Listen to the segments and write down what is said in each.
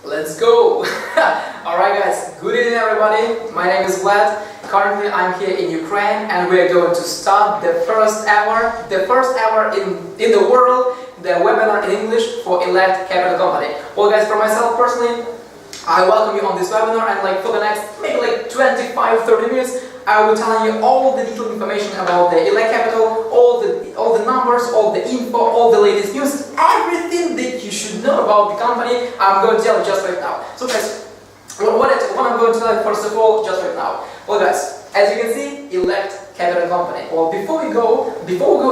Let's go! Alright guys, good evening everybody. My name is Vlad. Currently I'm here in Ukraine and we are going to start the first ever in the world, the webinar in English for Elect Capital Company. Well guys, for myself personally, I welcome you on this webinar, and for the next maybe 25-30 minutes I will be telling you all the detailed information about the Elect Capital, all the numbers, all the info, all the latest news, everything that you should know about the company. I'm going to tell you just right now. So guys, what I'm going to tell you first of all just right now. Well guys, as you can see, Elect Capital Company. Well, before we go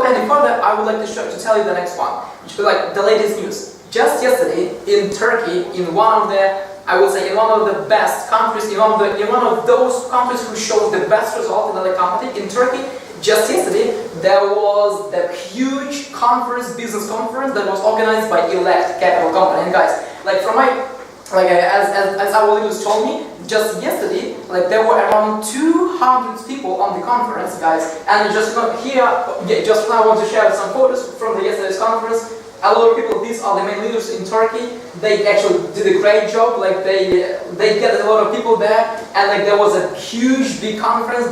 any further, I would like to tell you the next one, which is the latest news. Just yesterday in Turkey, in one of the best countries, in one of those countries who showed the best result in the company, in Turkey, just yesterday there was the huge business conference that was organized by Elect Capital Company. And guys, as our leaders told me, just yesterday, there were around 200 people on the conference, guys. And just now I want to share some photos from yesterday's conference. A lot of people, these are the main leaders in Turkey. They actually did a great job. They get a lot of people there, and there was a big conference,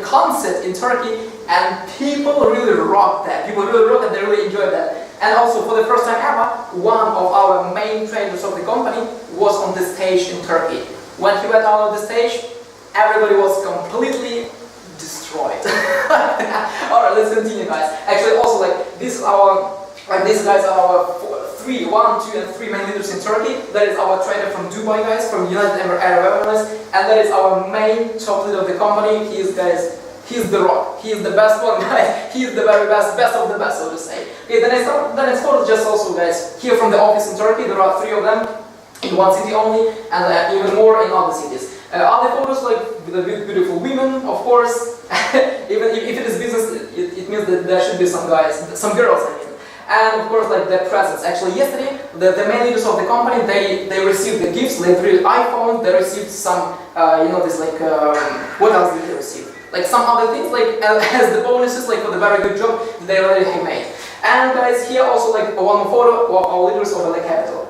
concert in Turkey, and people really rocked that. People really rocked it. They really enjoyed that. And also, for the first time ever, one of our main traders of the company was on the stage in Turkey. When he went out on the stage, everybody was completely destroyed. Alright, let's continue, guys. Actually, also these guys are our 1, 2, and 3 main leaders in Turkey. That is our trader from Dubai, guys, from United Arab Emirates, and that is our main top leader of the company. He's the rock. He is the best one, guys. He is the very best of the best, so to say. Okay, the next photo is just also, guys, here from the office in Turkey. There are 3 of them in one city only, and even more in other cities. Other photos with the beautiful women, of course. Even if it is business, it means that there should be some girls, I mean. And of course, the presents. Actually, yesterday, the main leaders of the company, they received the gifts. They received iPhone. They received some, what else did they receive? Some other things, as the bonuses, for the very good job that they already have made. And guys, here also one more photo of our leaders of the capital.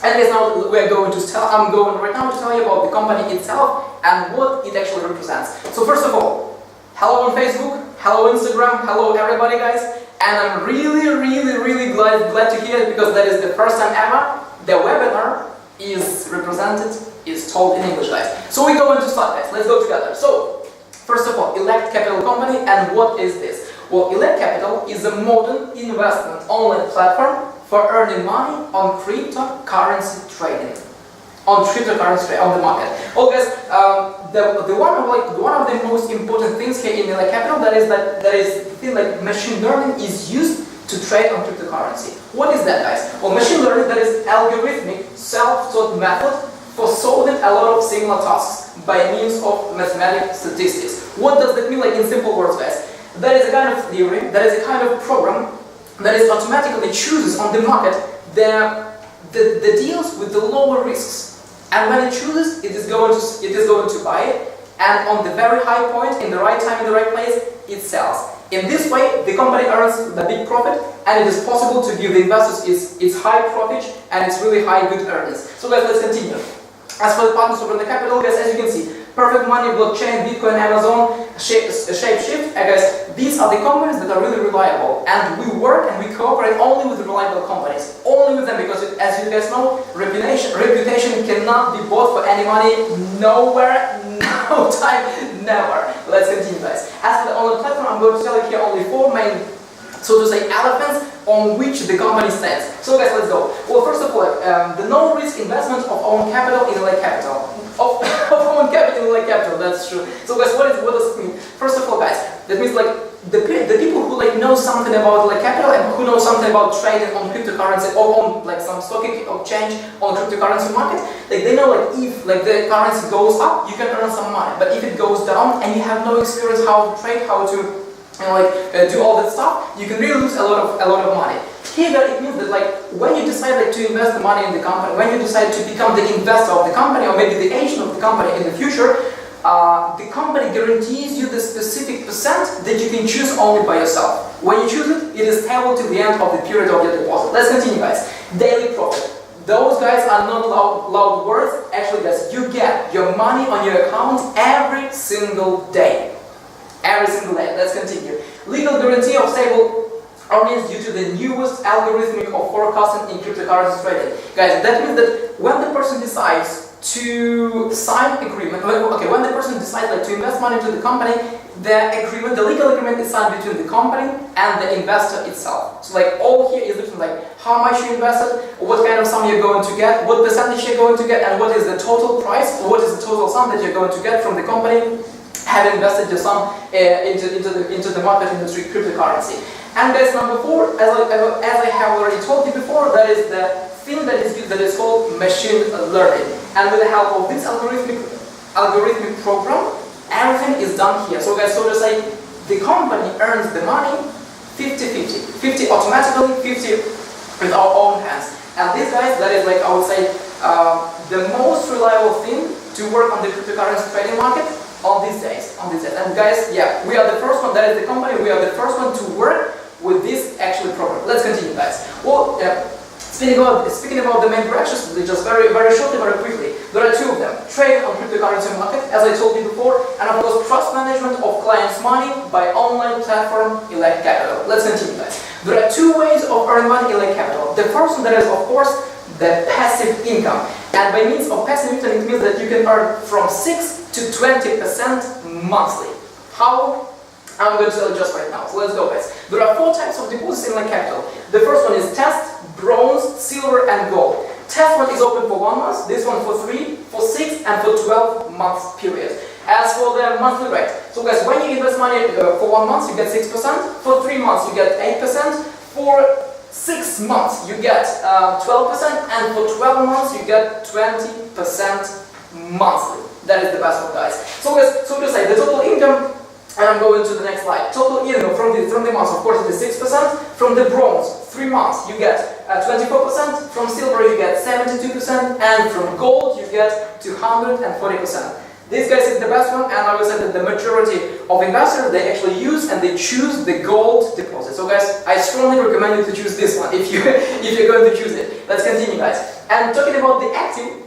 And guys, now I'm going right now to tell you about the company itself and what it actually represents. So first of all, hello on Facebook, hello Instagram, hello everybody, guys. And I'm really glad to hear it, because that is the first time ever the webinar is told in English, guys. So we're going to start, guys. Let's go together. So first of all, Elect Capital Company, and what is this? Well, Elect Capital is a modern investment online platform for earning money on cryptocurrency trading. On the market. Well, guys, one of the most important things here in Elect Capital, that is the thing machine learning is used to trade on cryptocurrency. What is that, guys? Well, machine learning, that is algorithmic self-taught method for solving a lot of similar tasks by means of mathematical statistics. What does that mean, in simple words, guys? That is a kind of theory, that is a kind of program that is automatically chooses on the market the deals with the lower risks. And when it chooses, it is going to buy it, and on the very high point, in the right time, in the right place, it sells. In this way, the company earns the big profit, and it is possible to give the investors its high profit and its really high good earnings. So guys, let's continue. As for the partners over the capital, guys, as you can see, Perfect Money, Blockchain, Bitcoin, Amazon, Shapeshift, guys, these are the companies that are really reliable, and we work and we cooperate only with reliable companies, only with them, because as you guys know, reputation cannot be bought for any money, nowhere, no time, never. Let's continue, guys. As for the online platform, I'm going to tell you here only 4 main, so to say, elephants on which the company stands. So guys, let's go. Well, first of all, the no-risk investment of own capital in Elect Capital. Of own capital in Elect Capital, that's true. So guys, what does it mean? First of all, guys, that means the people who know something about Elect Capital and who know something about trading on cryptocurrency or on some stock exchange on cryptocurrency market, they know if the currency goes up, you can earn some money. But if it goes down and you have no experience how to trade, how to do all that stuff, you can really lose a lot of money. Here, it means that when you decide to invest the money in the company, when you decide to become the investor of the company, or maybe the agent of the company in the future, the company guarantees you the specific percent that you can choose only by yourself. When you choose it, it is stable till the end of the period of your deposit. Let's continue, guys. Daily profit. Those guys are not loud words. Actually, guys, you get your money on your account every single day. Every single day. Let's continue. Legal guarantee of stable earnings due to the newest algorithmic of forecasting in cryptocurrency trading. Guys, that means that when the person decides to sign agreement, when the person decides to invest money into the company, the legal agreement is signed between the company and the investor itself. So all here is written how much you invested, what kind of sum you're going to get, what percentage you're going to get, and what is the total price, what is the total sum that you're going to get from the company having invested your sum into the market industry cryptocurrency. And guys, number 4, as I have already told you before, that is the thing that is used that is called machine learning. And with the help of this algorithmic program, everything is done here. So guys, so to say, the company earns the money 50-50. 50 automatically, 50 with our own hands. And these guys, that is I would say, the most reliable thing to work on the cryptocurrency trading market on these days. And guys, yeah, we are the first one, that is the company, we are the first one to work with this actual program. Let's continue, guys. Well, speaking about the main branches, just very shortly, very quickly, there are 2 of them. Trade on cryptocurrency market, as I told you before, and of course trust management of clients' money by online platform Elect Capital. Let's continue, guys. There are 2 ways of earning money in Elect Capital. The first one, that is of course the passive income. And by means of passive income, it means that you can earn from 6 to 20% monthly. How? I'm going to tell you just right now. So let's go, guys. There are 4 types of deposits in Elect Capital. The first one is test, bronze, silver, and gold. Test one is open for 1 month, this one for 3, for 6, and for 12 months period. As for the monthly rate, so guys, when you invest money for 1 month, you get 6%, for 3 months, you get 8%, for 6 months, you get 12%, and for 12 months, you get 20% monthly. That is the best one, guys. So guys, so to say, the total income, and I'm going to the next slide. Total income from the months, of course, it is 6%. From the bronze, 3 months, you get 24%. From silver, you get 72%. And from gold, you get 240%. This, guys, is the best one, and I will say that the majority of investors, they actually use and they choose the gold deposit. So, guys, I strongly recommend you to choose this one if you're going to choose it. Let's continue, guys. And talking about the active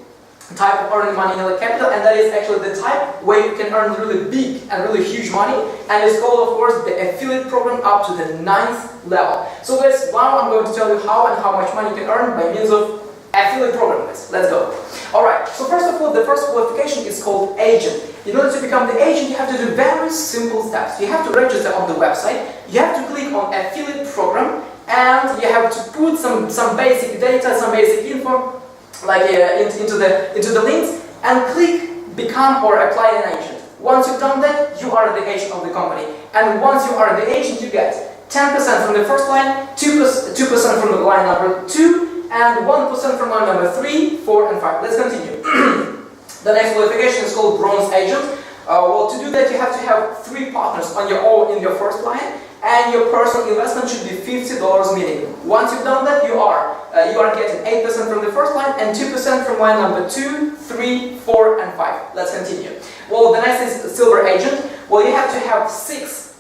type of earning money in Elect Capital, and that is actually the type where you can earn really big and really huge money, and it's called, of course, the affiliate program up to the 9th level. So guys, now I'm going to tell you how and how much money you can earn by means of affiliate program, guys. Let's go. Alright, so first of all, the first qualification is called agent. In order to become the agent, you have to do very simple steps. You have to register on the website, you have to click on affiliate program, and you have to put some basic data, some basic info into the links, and click become or apply an agent. Once you've done that, you are the agent of the company. And once you are the agent, you get 10% from the first line, 2% from the line number 2, and 1% from line number 3, 4, and 5. Let's continue. The next qualification is called bronze agent. Well, to do that, you have to have 3 partners on your own in your first line, and your personal investment should be $50 minimum. Once you've done that, you are getting 8% from the first line and 2% from line number 2, 3, 4, and 5. Let's continue. Well, the next is silver agent. Well, you have to have six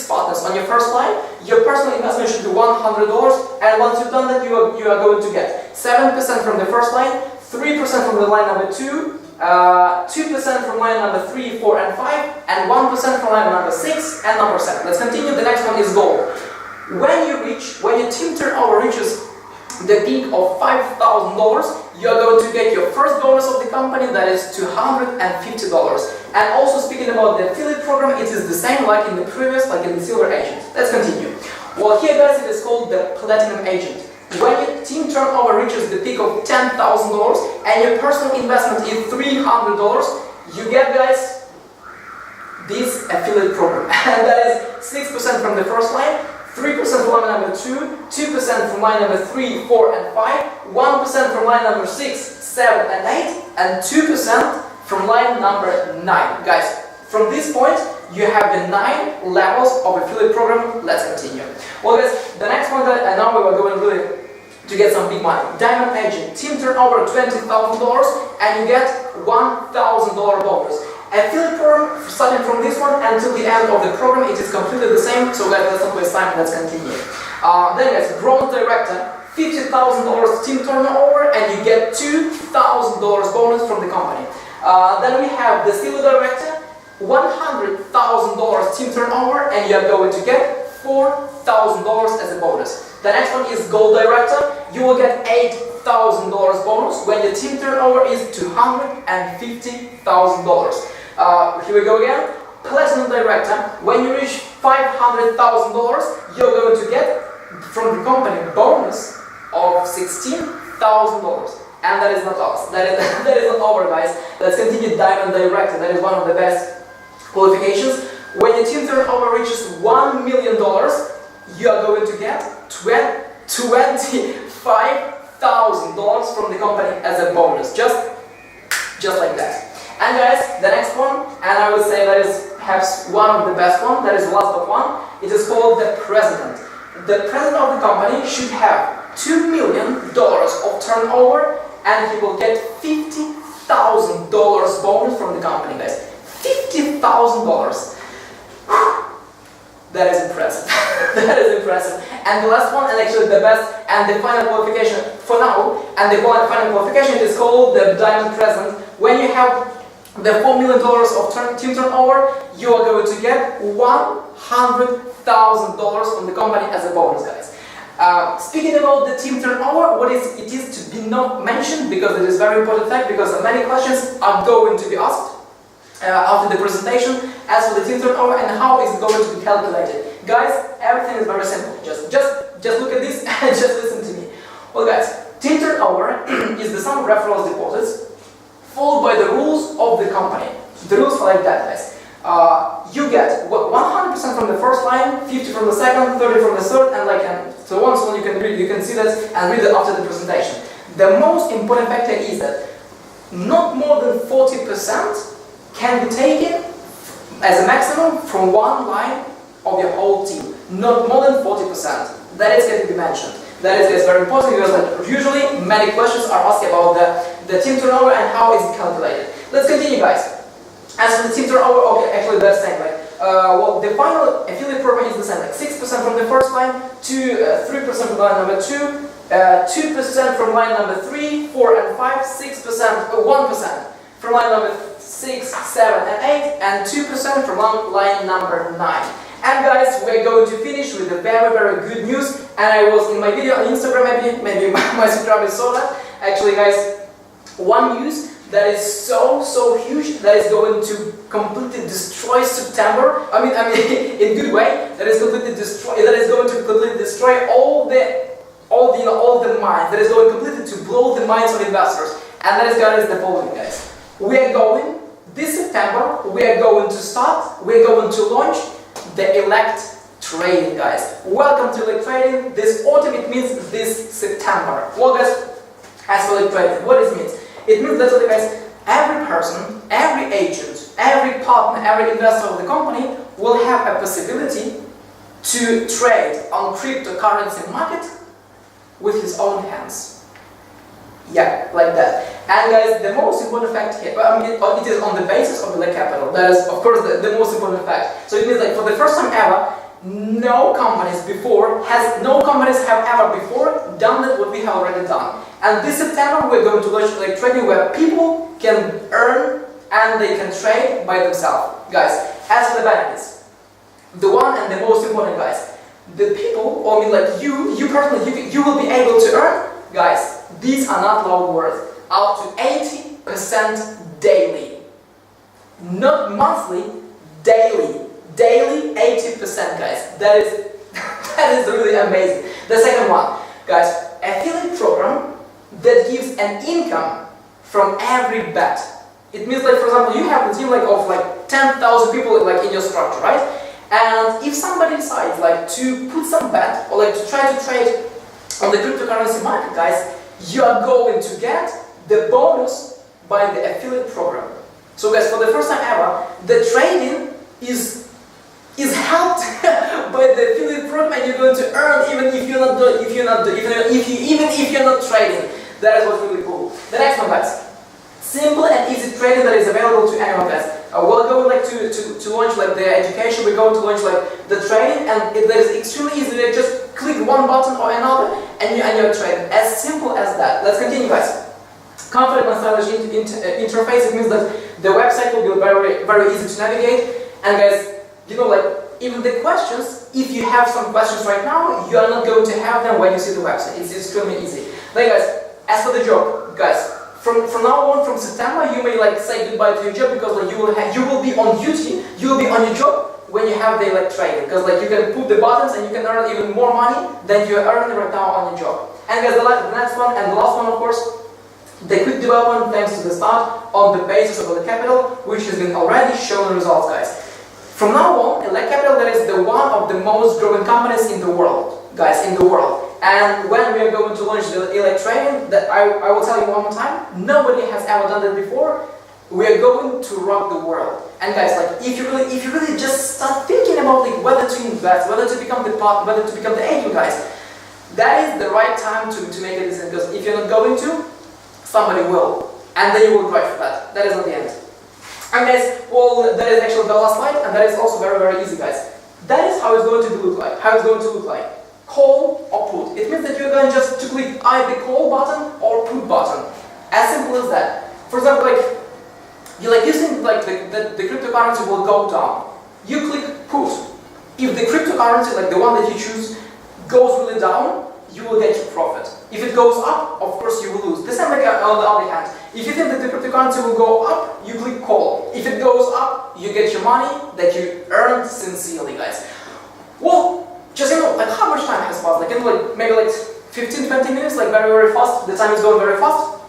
partners on your first line. Your personal investment should be $100, and once you've done that, you are going to get 7% from the first line, 3% from the line number 2, 2% from line number 3, 4, and 5, and 1% from line number 6 and number 7. Let's continue. The next one is gold. When your team turnover reaches the peak of $5,000, you are going to get your first bonus of the company, that is $250. And also, speaking about the affiliate program, it is the same like in the previous, like in the silver agent. Let's continue. Well, here, guys, it is called the platinum agent. When your team turnover reaches the peak of $10,000 and your personal investment is $300, you get, guys, this affiliate program. And that is 6% from the first line, 3% from line number 2, 2% from line number 3, 4, and 5, 1% from line number 6, 7, and 8, and 2% from line number 9. Guys, from this point, you have the 9 levels of affiliate program. Let's continue. Well, guys, the next one and now we are going really to get some big money. Diamond agent, team turnover $20,000, and you get $1,000 bonus. Affiliate program, starting from this one until the end of the program, it is completely the same. So guys, let's not waste time. Let's continue. Then, guys, bronze director, $50,000 team turnover, and you get $2,000 bonus from the company. Then we have the silver director, $100,000 team turnover, and you are going to get $4,000 as a bonus. The next one is gold director. You will get $8,000 bonus when your team turnover is $250,000. Here we go again. Platinum director. When you reach $500,000, you're going to get from the company bonus of $16,000. And that is not us. That is not over, guys. Let's continue. Diamond director. That is one of the best qualifications. When your team turnover reaches $1 million, you are going to get $25,000 from the company as a bonus. Just like that. And guys, the next one, and I would say that is perhaps one of the best one, that is last but one, it is called the president. The president of the company should have $2 million of turnover, and he will get $50,000 bonus from the company, guys. $50,000. That is impressive. That is impressive. And the last one, and actually the best, and the final qualification for now, and the final qualification is called the diamond president. When you have the $4 million of team turnover, you are going to get $100,000 from the company as a bonus, guys. Speaking about the team turnover, what it is to be not mentioned, because it is very important fact, because many questions are going to be asked after the presentation as for the team turnover and how is it going to be calculated. Guys, everything is very simple. Just look at this and just listen to me. Well, guys, team turnover is the sum of referrals deposits followed by the rules of the company. The rules are like that, guys. You get 100% from the first line, 50 from the second, 30 from the third, and so on. So you can read, you can see that and read it after the presentation. The most important factor is that not more than 40% can be taken as a maximum from one line of your whole team. Not more than 40%. That is going to be mentioned. That is very important because usually many questions are asked about the team turnover and how is it calculated. Let's continue, guys. As for the team turnover, okay, actually that's the same. Well, the final affiliate program is the same. 6% from the first line, 3% from line number 2, 2% from line number 3, 4 and 5, 6%, 1% from line number 6, 7 and 8, and 2% from line number 9. And guys, we're going to finish with a very good news. And I was in my video on Instagram, maybe my subscribers saw that. Actually, guys, one news that is so huge that is going to completely destroy September. I mean in good way. That is going to completely destroy all the minds. That is going completely to blow the minds of investors. And that is, guys, the following, guys. We are going this September. We are going to launch the elect trading, guys. Welcome to elect trading. This autumn, it means this September. Well, guys, as for elect trading, what it means? It means that, guys, every person, every agent, every partner, every investor of the company will have a possibility to trade on cryptocurrency market with his own hands. Yeah, like that. And guys, the most important fact here, it is on the basis of the capital. That is, of course, the most important fact. So it means for the first time ever, no companies have ever before done that what we have already done. And this September we're going to launch elect trading where people can earn and they can trade by themselves. Guys, as for the benefits, the one and the most important, guys, the people, you personally, you will be able to earn, guys, these are not low words, up to 80% daily. Not monthly, daily. Daily 80%, guys. That is really amazing. The second one, guys, affiliate program that gives an income from every bet. It means for example, you have a team of 10,000 people in your structure, right? And if somebody decides to put some bet or to try to trade on the cryptocurrency market, guys, you are going to get the bonus by the affiliate program. So guys, for the first time ever, the trading is helped by the affiliate program, and you're going to earn even if you're not trading. That is what's really cool. The next one, guys, simple and easy trading that is available to anyone, guys. We're going to launch the education. We're going to launch the trading, and that is extremely easy. Just click one button or another and you're trading. As simple as that. Let's continue, guys. Comfortable and stylish interface, it means that the website will be very, very easy to navigate. And guys, you know, like, even the questions, if you have some questions right now, you are not going to have them when you see the website. It's extremely easy. Like, guys, as for the job, guys, from now on, from September, you may like say goodbye to your job, because like you will be on duty, you will be on your job when you have the like trading, because like you can put the buttons and you can earn even more money than you are earning right now on your job. And guys, the next one and the last one, of course, the quick development thanks to the start on the basis of the capital, which has been already shown results, guys. From now on, Elect Capital, that is the one of the most growing companies in the world, guys, in the world. And when we are going to launch the Elect Trading, that I will tell you one more time, nobody has ever done that before. We are going to rock the world. And guys, like, if you really just start thinking about like whether to invest, whether to become the partner, whether to become the agent, guys, that is the right time to make a decision. Because if you're not going to, somebody will, and then you will drive for that. That is not the end. And guys, well, that is actually the last slide, and that is also very, very easy, guys. That is how it's going to look like. How it's going to look like. Call or put. It means that you're going just to click either call button or put button. As simple as that. For example, like you think like the cryptocurrency will go down. You click put. If the cryptocurrency, like the one that you choose, goes really down, you will get your profit. If it goes up, of course you will lose. The same like on the other hand. If you think that the cryptocurrency will go up, you click call. If it goes up, you get your money that you earned sincerely, guys. Well, just you know, like how much time has passed? Like, you know, like maybe like 15-20 minutes, like very, very fast. The time is going very fast.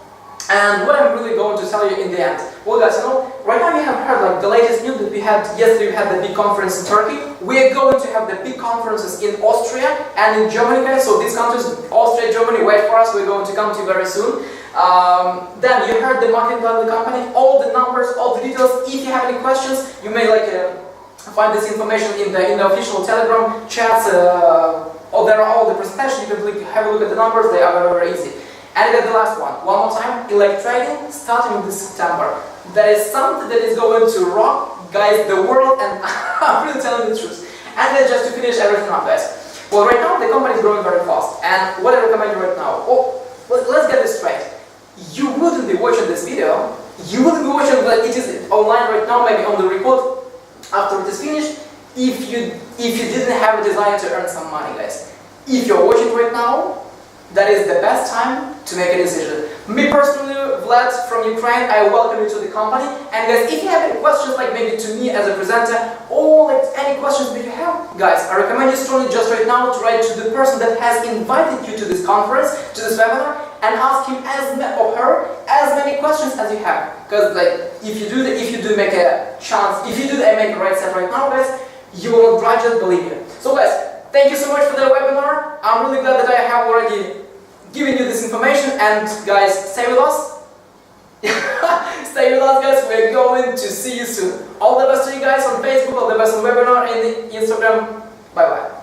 And what I'm really going to tell you in the end. Well, guys, you know, right now you have heard like the latest news that we had yesterday. We had the big conference in Turkey. We are going to have the big conferences in Austria and in Germany, guys. So these countries, Austria, Germany, wait for us. We're going to come to you very soon. Then you heard the marketing plan of the company, all the numbers, all the details. If you have any questions, you may like find this information in the official Telegram chats. Or there are all the presentations. You can have a look at the numbers. They are very, very easy. And then the last one more time, Elect Trading, starting this September. That is something that is going to rock, guys, the world, and I'm really telling you the truth. And then just to finish everything up, guys. Well, right now the company is growing very fast, and what I recommend you right now, let's get this straight. You wouldn't be watching this video, you wouldn't be watching that it is online right now, maybe on the report after it is finished, if you didn't have a desire to earn some money, guys. If you're watching right now, that is the best time to make a decision. Me personally, Vlad from Ukraine, I welcome you to the company. And guys, if you have any questions, like maybe to me as a presenter, or like any questions that you have, guys, I recommend you strongly just right now to write to the person that has invited you to this conference, to this webinar, and ask him or her as many questions as you have. Because like, if you do make a chance, if you do make a right step right now, guys, you will not grudge it, believe me. So guys, thank you so much for the webinar. I'm really glad that I have already given you this information, and guys, stay with us. Stay with us, guys. We're going to see you soon. All the best to you guys on Facebook, all the best on webinar and Instagram. Bye bye.